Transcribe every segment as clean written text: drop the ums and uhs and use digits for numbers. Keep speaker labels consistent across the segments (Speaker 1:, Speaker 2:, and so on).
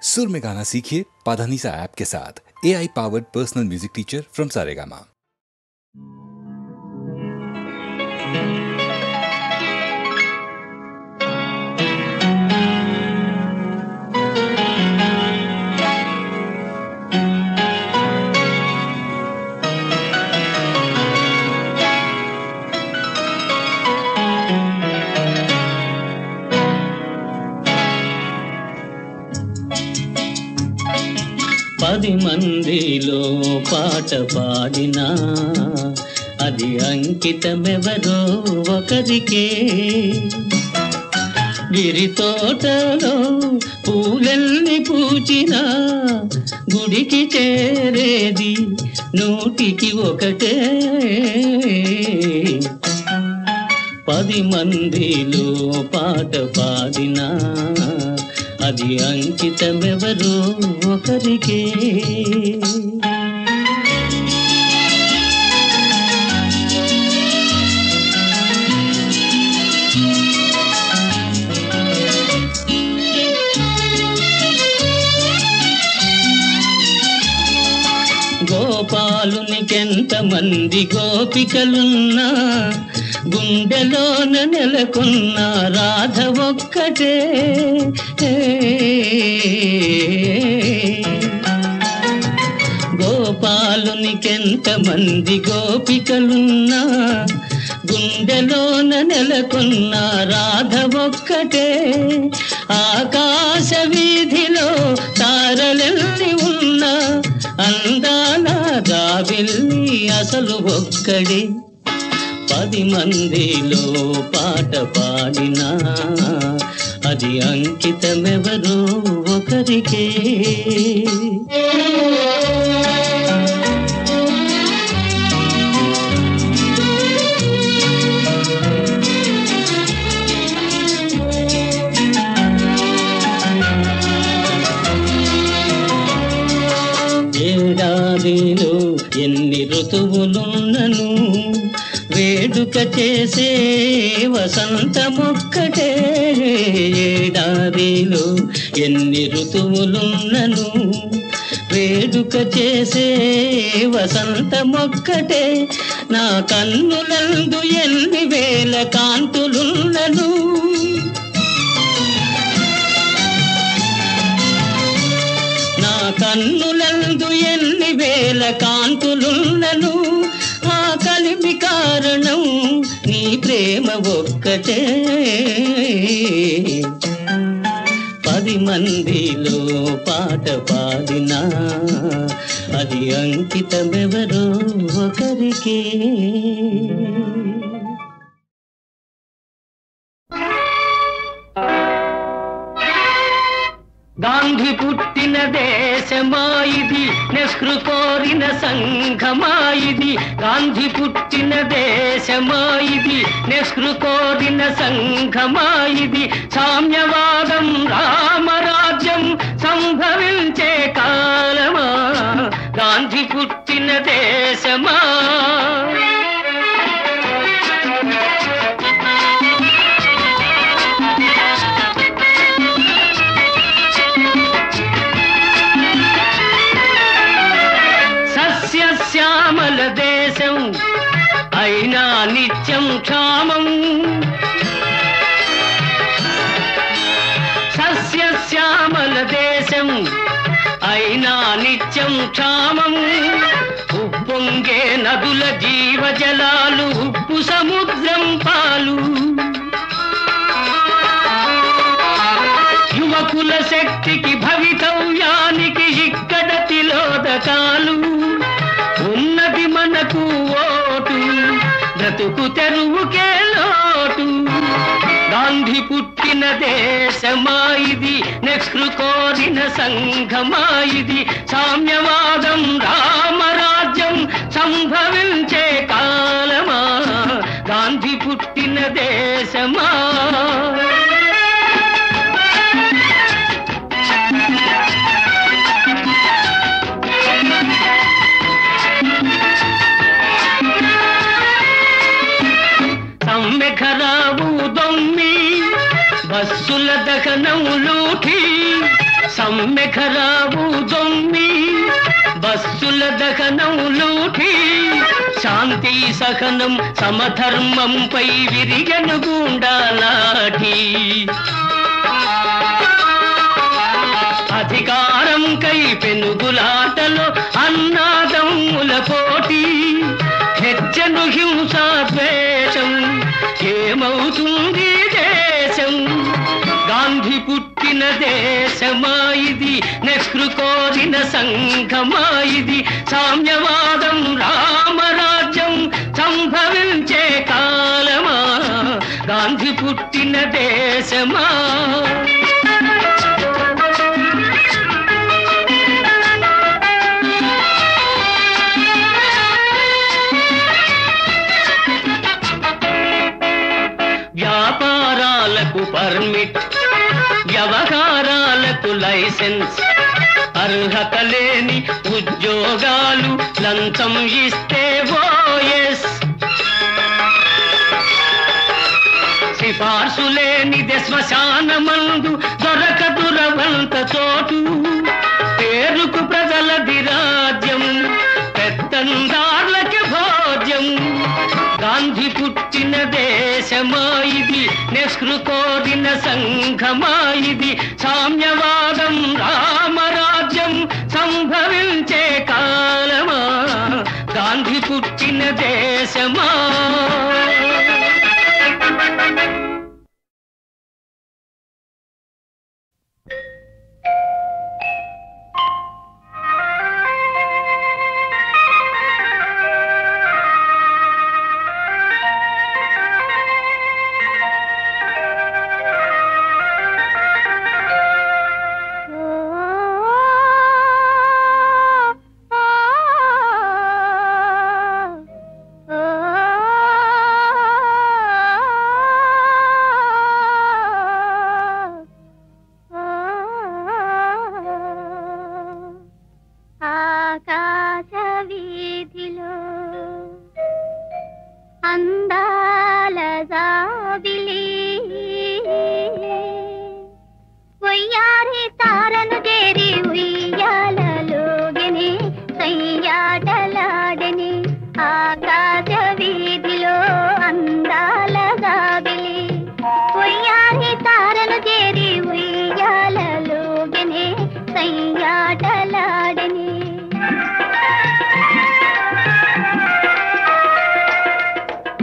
Speaker 1: सुर में गाना सीखिए पाधानीसा ऐप के साथ। AI powered personal music teacher from Saregama.
Speaker 2: పది మందిలో పాట పాడినా అది అంకితమెవరో ఒకరికే. గిరి తోటలో పూలెల్ని పూచినా గుడికి చేరేది నూటికి ఒకటే. పది మందిలో పాట పాడినా అది అంకితమెవరో ఒకరికే. గోపాలునికెంతమంది గోపికలున్నా గుండెలోన నెలకొన్న రాధ ఒక్కటే. గోపాలునికెంతమంది గోపికలున్నా గుండెలోన నెలకొన్న రాధ ఒక్కటే. ఆకాశ వీధిలో తారలెల్లి ఉన్న అందాల జాబిల్లి అసలు ఒక్కడే. పది మందిలో పాట పాడినా అది అంకితమెవరో ఒకరికే. ఏడాదిలో ఎన్ని ఋతువులున్నను వేడుక చేసే వసంతమొక్కటే. ఏడాదిలో ఎన్ని ఋతువులున్నను వేడుక చేసే వసంతమొక్కటే. నా కన్నులందు ఎన్ని వేల కాంతులున్నను నా కన్నులందు ఎన్ని వేల కాంతులున్నను ఆ కలిమి కారణం నీ ప్రేమ ఒక్కటే. పది మందిలో పాట పాడినా అది అంకితమెవరో ఒకరికే. గాంధీ పుట్టిన దేశమాయిది, నెహ్రూ కోరిన సంఘమాయిది. గాంధీ పుట్టిన దేశమాయిది, నెహ్రూ కోరిన సంఘమాయిది. సామ్యవాదం రామరాజ్యం సంభవించే కాలమా గాంధీ పుట్టిన దేశమా. శ్యామల దేశం అయినా నిత్యం క్షామం. సస్యశ్యామల దేశం అయినా నిత్యం క్షామం. ఉప్పొంగే నదుల జీవజలాలు ఉప్పు సముద్రం పాలు. యువకుల శక్తికి భవితవ్యానికి ఇక్కడ తిలోదకాలు. ఉన్నది మనకు ఓటు, బ్రతుకు తెరువుకే లోటు. గాంధీ పుట్టిన దేశమాయిది, నెహ్రూ కోరిన సంఘమాయిది. సామ్యవాదం రామరాజ్యం సంభవించే కాలమా గాంధీ పుట్టిన దేశమా. సమ్మెఖరావు దొమ్మి బస్సుల దహనం లూఠి సమ్మెఖరావు దొమ్మి బస్సుల దహనం లూటి శాంతి సహనం సమధర్మంపై విరిగను గుండాలాఠి అధికారం కై పెనుగులాటలో అన్నాదమ్ముల పోటీ హెచ్చను హింసా ద్వేషం ఏమవుతుంది దేశం గాంధీ పుట్టిన దేశమా ఇది నెహ్రూ కోరిన సంఘమా ఇది సామ్యవాదం రామరాజ్యం సంభవించే కాలమా గాంధీ పుట్టిన దేశమా వ్యాపారాలకు పర్మిట్ వ్యవహారాలకు లైసెన్స్ అర్హత లేని ఉద్యోగాలు లంచం ఇస్తే ఓఎస్ సిఫార్సు లేనిదే శ్మశానమందు దొరకదు రవంత చోటు పేరుకు ప్రజలది రాజ్యం పెత్తందార్లకి భోజ్యం గాంధీ పుట్టిన దేశమా ఇది నెహ్రూ కోరిన సంఘమా ఇది సామ్యవాదం రామరాజ్యం సంభవించే కాలమా గాంధీ పుట్టిన దేశమా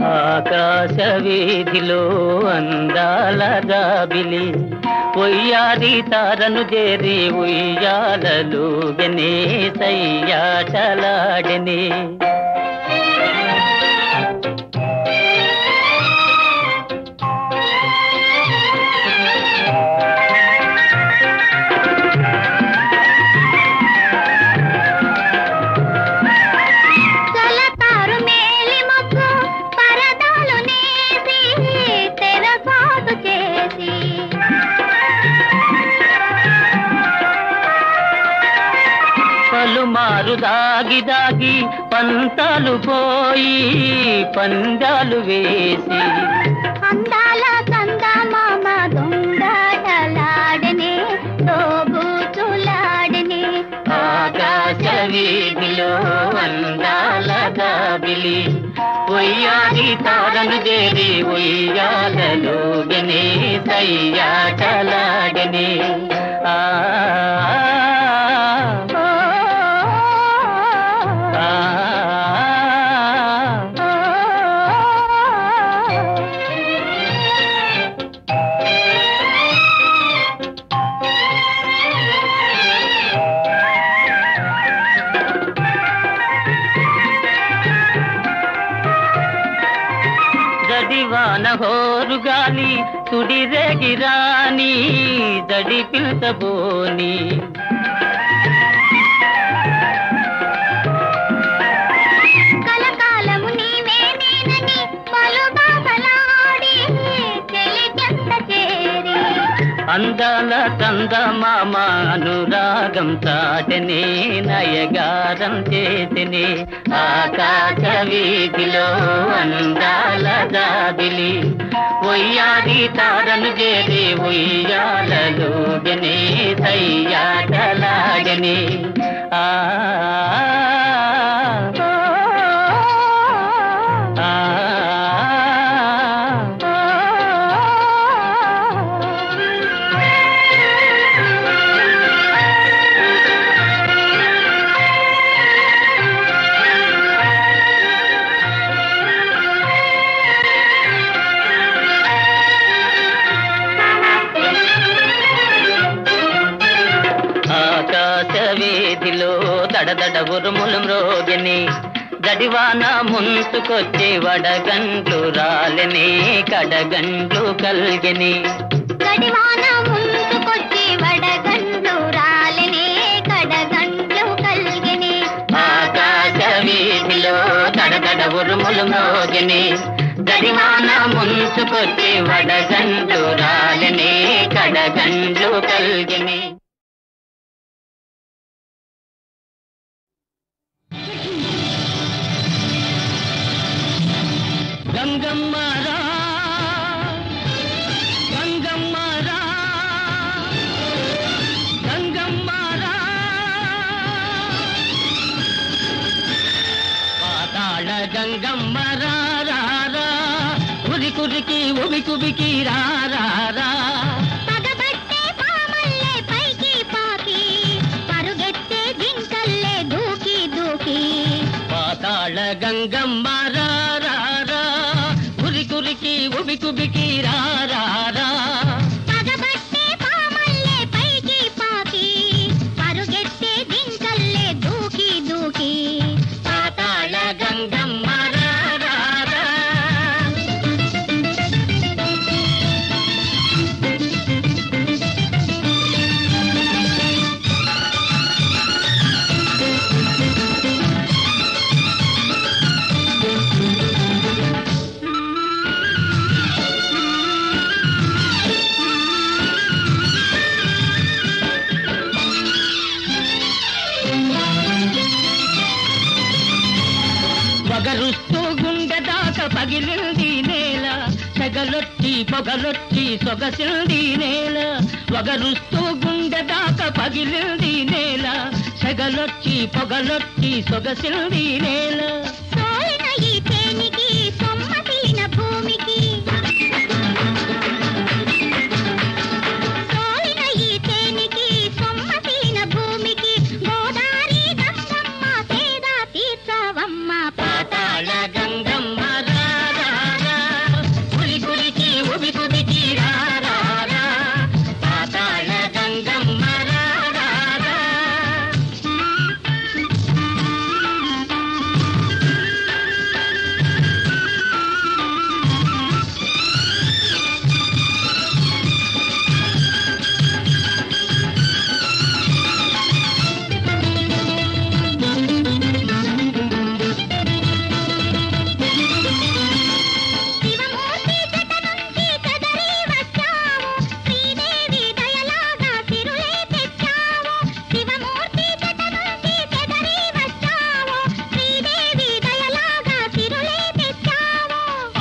Speaker 2: ఆకాశ వీధిలో అందాల జాబిలి పొయ్యారి తారను చేరి ఉయ్యాలలుగనే సయ్యాటలాడనే పలుమారు దాగి దాగి పంతాలు పోయి పందాలు వేసి
Speaker 3: అందాల చందమామ దొంగలాడనే తోబూచులాడనే
Speaker 2: ఆకాశ వీధిలో అందాల జాబిలి ఉయ్యాలి తారను చేరి ఉయ్యాలలుగనే సయ్యాటలాడనే ఆ జడివాన హోరుగాలి తుడిరేగిరాని జడి పిలుతబోని
Speaker 3: కలకాలము నీవే నేనని పలు బాబలాడి చెలి చెంత చేరి
Speaker 2: అందాల చందమామ అనురాగం చాటని నయగారం చేసిని ఆకాశ వీధిలో అందాల జాబిలి ఒయ్యాది తారను చేరి ఉయ్యాలలోగని సయ్యాటలాగని వీధిలో దడదడ ఉరుములు మ్రోగని గడివాన ముంచుకొచ్చి వడగండ్లు రాలని కడగండ్లు కల్గని
Speaker 3: గడివాన ముంచుకొచ్చి వడగండ్లు రాలని కడగండ్లు కల్గని
Speaker 2: ఆకాశ వీధిలో దడదడ ఉరుములు మ్రోగని గడివాన ముంచుకొచ్చి వడగండ్లు రాలని కడగండ్లు కల్గని గంగమ్మరా గంగమ్మరా గంగమ్మరా పాతాళ గంగమ్మరా ఉరి కురికి ఉబి కుబికి రారా
Speaker 3: పగబట్టే పామల్లే పైకి పాకి పరుగెత్తే జింకల్లే దూకి దూకి
Speaker 2: పాతాళ గంగమ్మరా కురికి ఉబి కుబికి రారా
Speaker 3: పగబట్టే పామల్లే పైకి పాకి పరుగెత్తే జింకల్లే దూకి దూకి
Speaker 2: పాతాళ గంగమ్మ పగరుస్తూ గుండె దాకా పగిలింది నేల సెగలొచ్చి పొగలొచ్చి సొగసిల్ది నేల వగరుస్తూ గుండె దాకా పగిలింది నేల సెగలొచ్చి పొగలొచ్చి సొగసిల్ది నేల
Speaker 3: సోలిన ఈ తేనికి సొమ్మసిలిన భూమికి సోలిన ఈ తేనికి సొమ్మసిలిన భూమికి గోదారి గంగమ్మ సేద తీర్చవమ్మ
Speaker 2: పాతాళ గంగమ్మ కులి కులికి ఉబి కుబికి రారా పాతాళ గంగమ్మ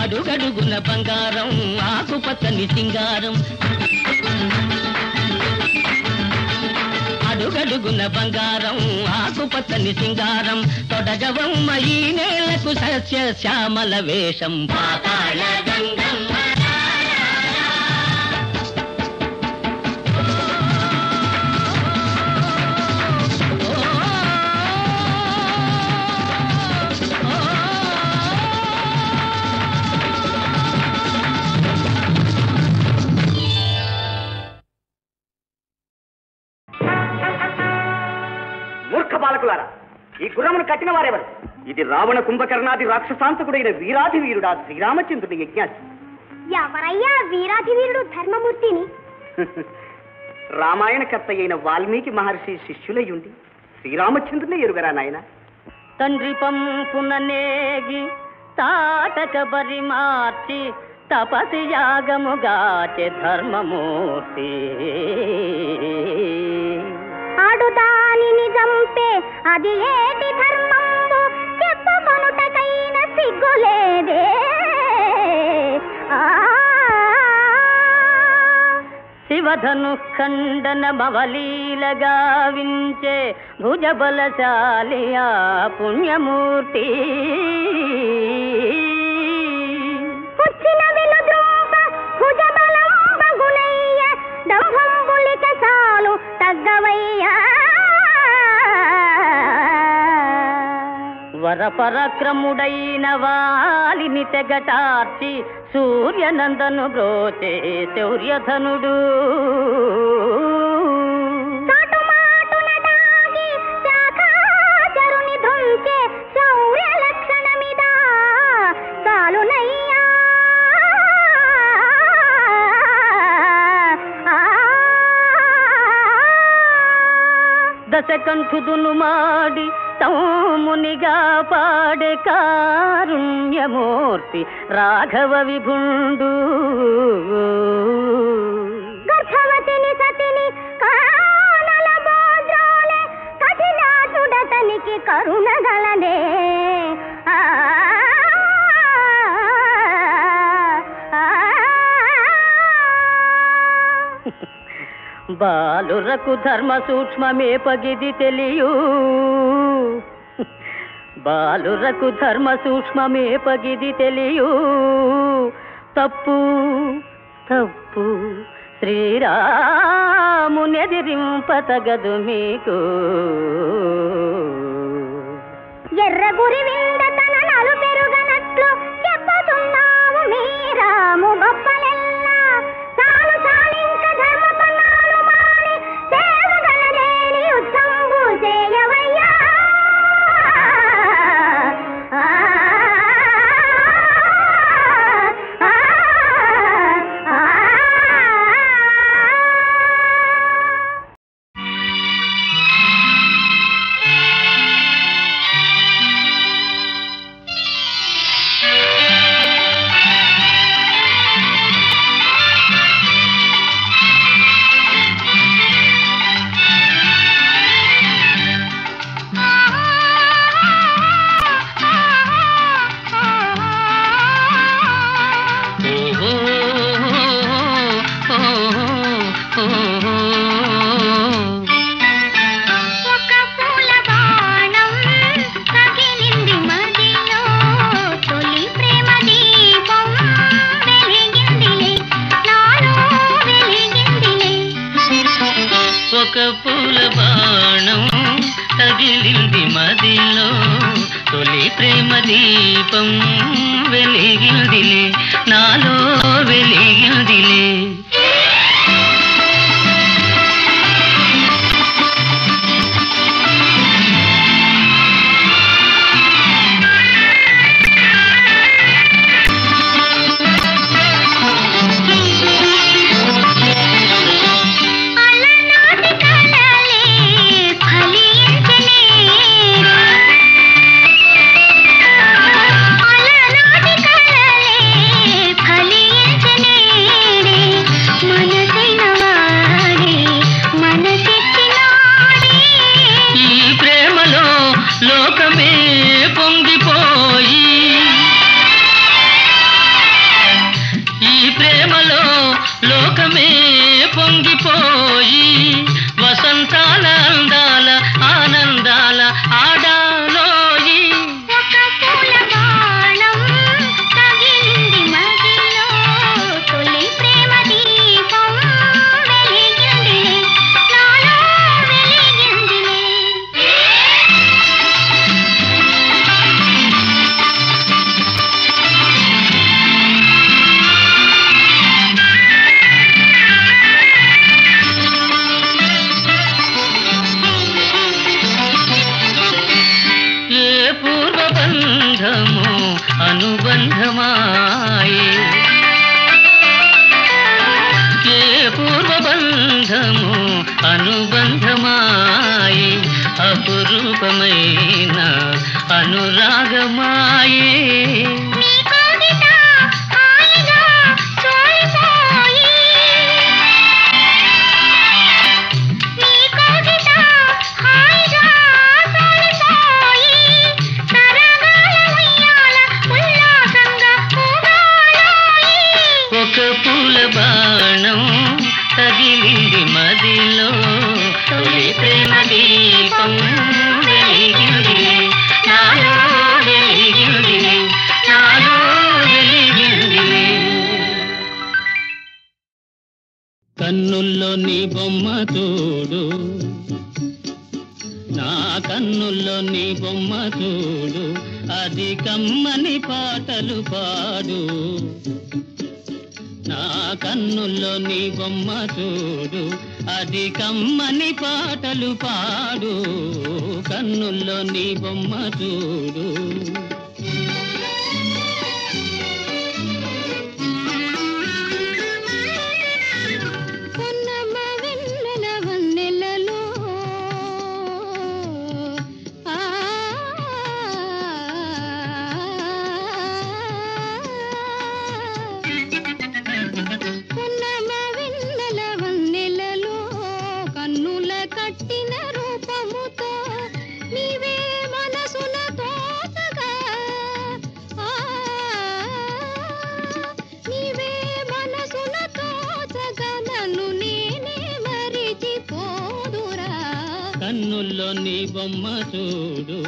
Speaker 2: అడుగడుగున బంగారం ఆకుపచ్చని సింగారం అడుగడుగున బంగారం ఆకుపచ్చని సింగారం తొడగవమ్మ ఈ నేలకు సస్య శ్యామల వేషం పాతాళ గంగమ్మ
Speaker 4: ఈ గుర్రమును కట్టిన వారెవరు? ఇది రావణ కుంభకర్ణాది రాక్షసాంతకుడైన వీరాధి వీరుడా శ్రీరామచంద్రుడి యజ్ఞాసి.
Speaker 3: ఎవరయ్యా వీరాధి వీరుడు? ధర్మమూర్తిని.
Speaker 4: రామాయణ కర్త అయిన వాల్మీకి మహర్షి శిష్యులయ్యుండి శ్రీరామచంద్రుని ఎరుగరా నాయన?
Speaker 2: తండ్రి పంపున నేగి తాటక బరి మార్చి తపసి యాగముగాచే ధర్మమూర్తి
Speaker 3: ఆడుదానిని చంపే అది ఏటి ధర్మంబు చెప్పుకొనుటకైన సిగ్గులేదే
Speaker 2: శివధను ఖండన మవలీలగా వించే భుజబలశాలి ఆ పుణ్యమూర్తి
Speaker 3: పుచ్చిన వెలుద్రోప భుజబలంబగునయ్య దంభంబులిక చాలు తగ్గవయ్యా
Speaker 2: వరపరక్రముడైన వాలిని తెగటార్చి సూర్యనందను బ్రోచే శౌర్యధనుడు
Speaker 3: చాటుమాటున దాగి శాఖాచరుని ధుంచే శౌర్య లక్షణమిదా చాలునయ్యా
Speaker 2: దశకంఠుదును మాడి తమునిగా పాడే కారుణ్యమూర్తి రాఘవ విభుండు
Speaker 3: గర్భవతిని సతిని కానల బోజోలే కఠినాచుడతనికి కరుణగలదే
Speaker 2: బాలురకు ధర్మ సూక్ష్మమే పగిది తెలియు బాలురకు ధర్మ సూక్ష్మమే పగిది తెలియు తప్పు తప్పు శ్రీరామునెదిరింపతగదు మీకు
Speaker 3: ఎర్రగురి విందతన నలు పెరుగనట్లు చెప్పుతున్నావు మీరాము గొప్పలెల్లా చాలు చాలింక ధర్మ పన్నాలు మాని సేవగలనేని ఉత్సంబు చేయవయ్యా
Speaker 2: ఒక పూల బాణం తగిలింది మదిలో తొలి ప్రేమ దీపం వెలిగిందిలే నాలో వెలిగిందిలే లోకమే పొంగిపోయి ఈ ప్రేమలో లోకమే పొంగిపోయి వసంతాల అందాల ఆనందాల ఆడాలోయి
Speaker 3: ఒక పూల బాణం తగిలింది మదిలో తొలి ప్రేమ దీపం వెలిగిందిలే నాలో వెలిగిందిలే
Speaker 2: పూర్వబంధము అనుబంధమాయే ఏ పూర్వబంధము అనుబంధమాయే అపురూపమైన అనురాగమాయే
Speaker 3: నీ కోగిట హాయిగా
Speaker 2: దీపం వెలిగిందిలే నాలో వెలిగిందిలే నాలో వెలిగిందిలే. కన్నుల్లో నీ బొమ్మ చూడు నా కన్నుల్లో నీ బొమ్మ చూడు అది కమ్మని పాటలు పాడు. నా కన్నుల్లో నీ బొమ్మ చూడు అది కమ్మని పాటలు పాడు. కన్నుల్లో నీ బొమ్మ చూడు. కన్నుల్లో నీ బొమ్మ చూడు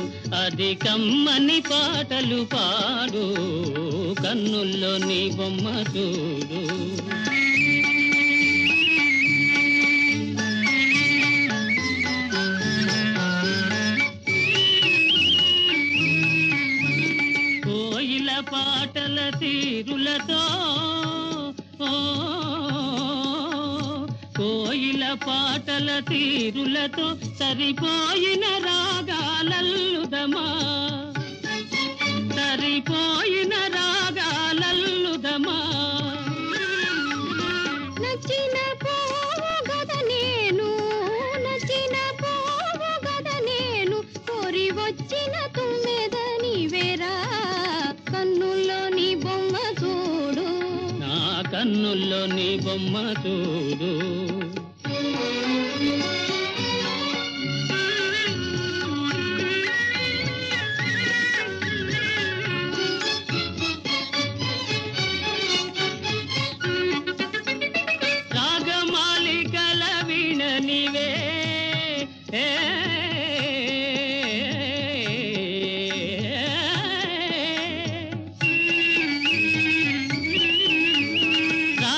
Speaker 2: అది కమ్మని పాటలు పాడు. కన్నుల్లో నీ బొమ్మ చూడు. కోయిల పాటల తీరులతో కోయిల పాటల తీరులతో సరిపోయిన రాగాలల్లుదమా సరిపోయిన రాగాలల్లుదమా.
Speaker 3: నచ్చిన పోవు గద నేను నచ్చిన పోవు గద నేను కోరి వచ్చిన తుమ్మెద నీవేరా. కన్నుల్లో నీ బొమ్మ చూడు
Speaker 2: నా కన్నుల్లో నీ బొమ్మ చూడు. రాగమాలికల వీణ నీవే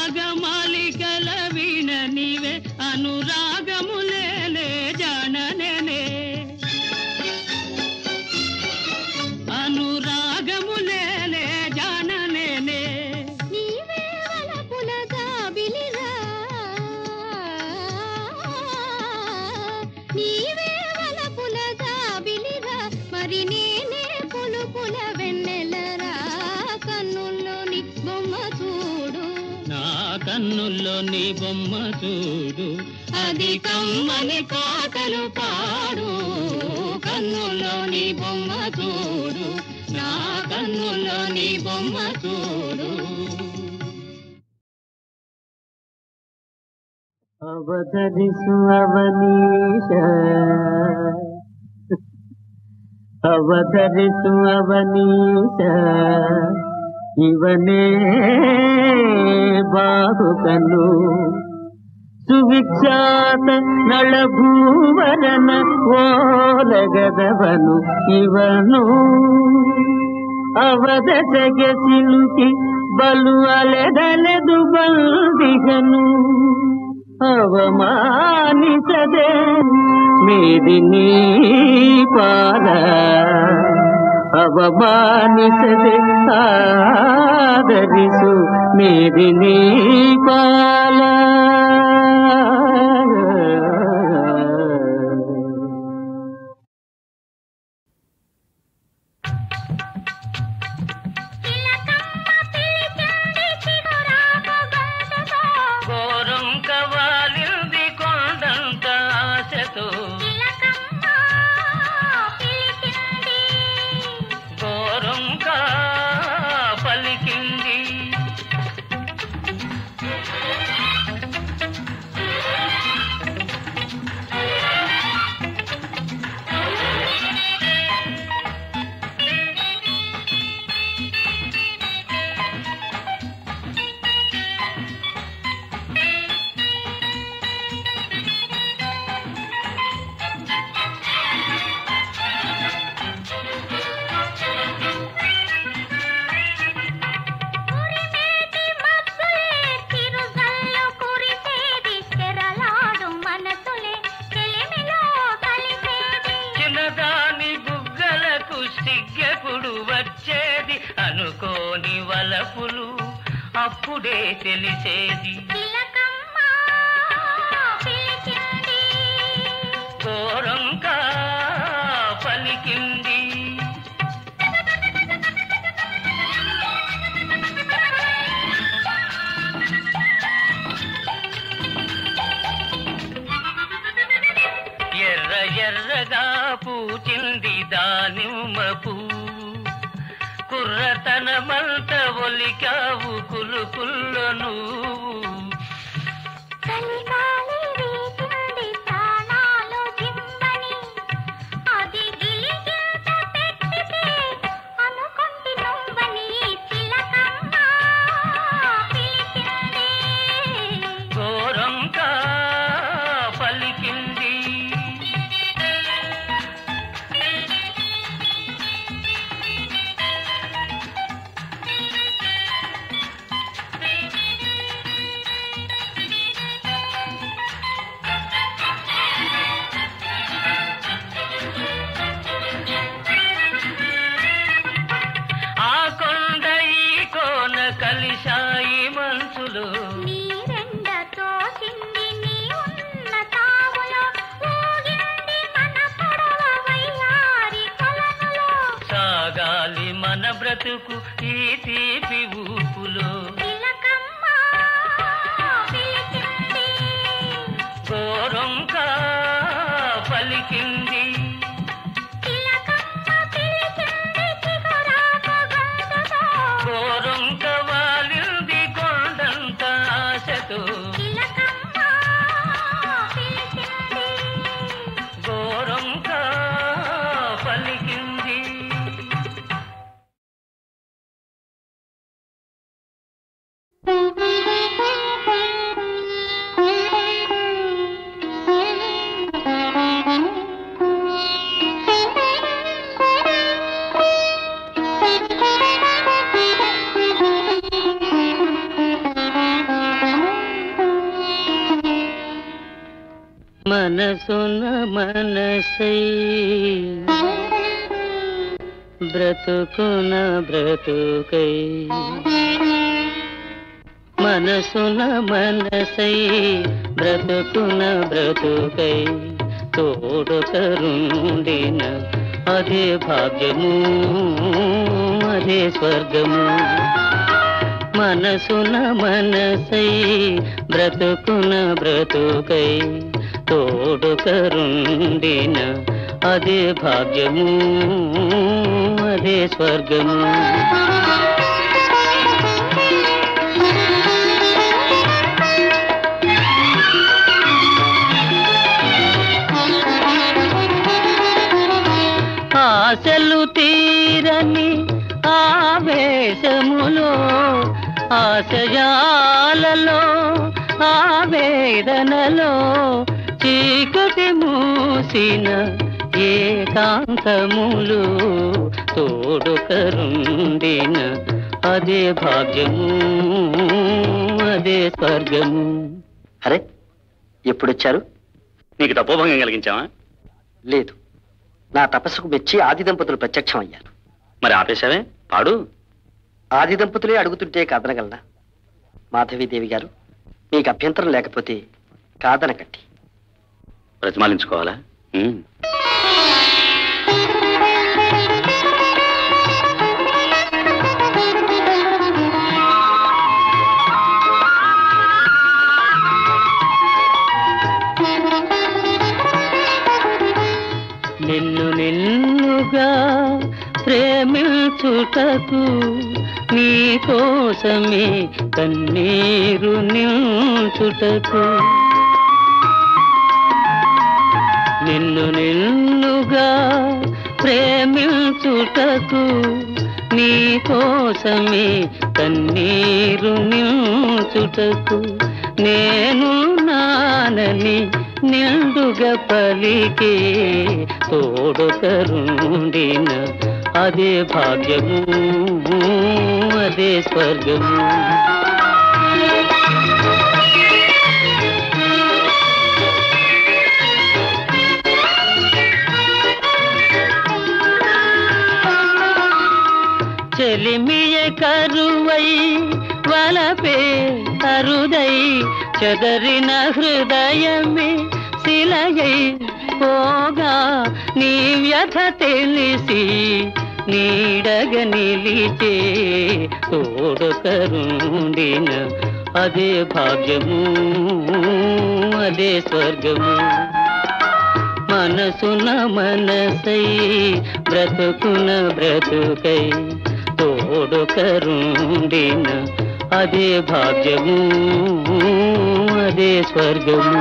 Speaker 2: రాగమాలికల వీణ నీవే అనురాగములేలే జాననే అనురాగములేలే జాననే.
Speaker 3: నీవే వలపుల జాబిలిరా నీవే వలపుల జాబిలిరా మరి నేనే పులుపుల వెన్నెలరా. కన్నుల్లో నీ బొమ్మ చూడు
Speaker 2: నా కన్నుల్లో నీ బొమ్మ చూడు అది కమ్మని పాటలు పాడు. కన్నుల్లో నీ బొమ్మ చూడు నా కన్నుల్లో నీ బొమ్మ చూడు.
Speaker 5: అవతరిసు అవనీశ అవతరిసు అవనీశ ಇವನೇ ಬಾಹುಕನು ಸುವಿಖ್ಯಾತ ನಳಭೂವರನ ಓಲಗದವನು ಇವನು ಅವದಸಗೆ ಸಿಲುಕಿ ಬಲು ಅಲೆದಲೆದು ಬಂದಿಗನು ಅವಮಾನಿಸದೆ ಮೇದಿನಿ ಪಾದ ಅವಮಾನಿಸದೆ ಆದರಿಸು ಮೇದಿನಿ ಪಾಲ అనుకోని వలపులు అప్పుడే తెలిసేది. కోరంకా పలికింది. ఎర్ర ఎర్రగా పూచింది దానిమ్మ పువ్వు. కుర్రతనమంత ఒలికావు కులుకుల్లో నువ్వు. కలిశాయి మనసులు నీరెండతో చింది నీ ఉన్న తావులో ఊగింది మన పొడవ వయ్యారి కొలనులో. సాగాలి మన బ్రతుకు ఈ తీపి ఊపులో. గోరంకా పలికింది. గోరంక వాలింది కొండంత ఆశతో. గోరంక పలికింది. మనసున మనసై బ్రతుకున బ్రతుకై. మనసున మనసై బ్రతుకున బ్రతుకై. తోడొకరుండిన అదే భాగ్యము అదే స్వర్గము. మనసున మనసై బ్రతుకున బ్రతుకై. తోడొకరుండిన అదే భాగ్యము అదే స్వర్గము. ఆశలు తీరని ఆవేశములో ఆశయాలలో ఆవేదనలో చీకటి మూసిన ఏకాంతములు. తోడొకరుండిన అదే భాగ్యము అదే స్వర్గము.
Speaker 4: అరే ఎప్పుడొచ్చారు?
Speaker 6: నీకు తపోభంగం కలిగించావా?
Speaker 4: లేదు, నా తపస్సుకు మెచ్చి ఆది దంపతులు ప్రత్యక్షం అయ్యారు.
Speaker 6: మరి ఆపేశావే? పాడు.
Speaker 4: ఆది దంపతులే అడుగుతుంటే కాదనగలనా? మాధవీదేవి గారు, మీకు అభ్యంతరం లేకపోతే కాదనకండి.
Speaker 6: ప్రతిమాలించుకోవాలా?
Speaker 5: నిన్ను నిన్నుగా ప్రేమించుటకు నీ కోసమే కన్నీరు నిల్చుటకు. నిన్ను నిన్నుగా ప్రేమించుటకు నీ కోసమే కన్నీరు నిల్చుటకు. నేను నానని నిండుగా పలికే తోడొకరుండిన అదే భాగ్యము అదే స్వర్గము. చెలిమియ కరువై వలపే అరుదై చెదరిన హృదయమే శిలయై పోగా నీ వ్యథ తెలిసి నీడగ నిలిచే తోడకరుండిన అదే భాగ్యము అదే స్వర్గము మనసున మనసై బ్రతుకున బ్రతుకై తోడకరుండిన అదే భాగ్యము అదే స్వర్గము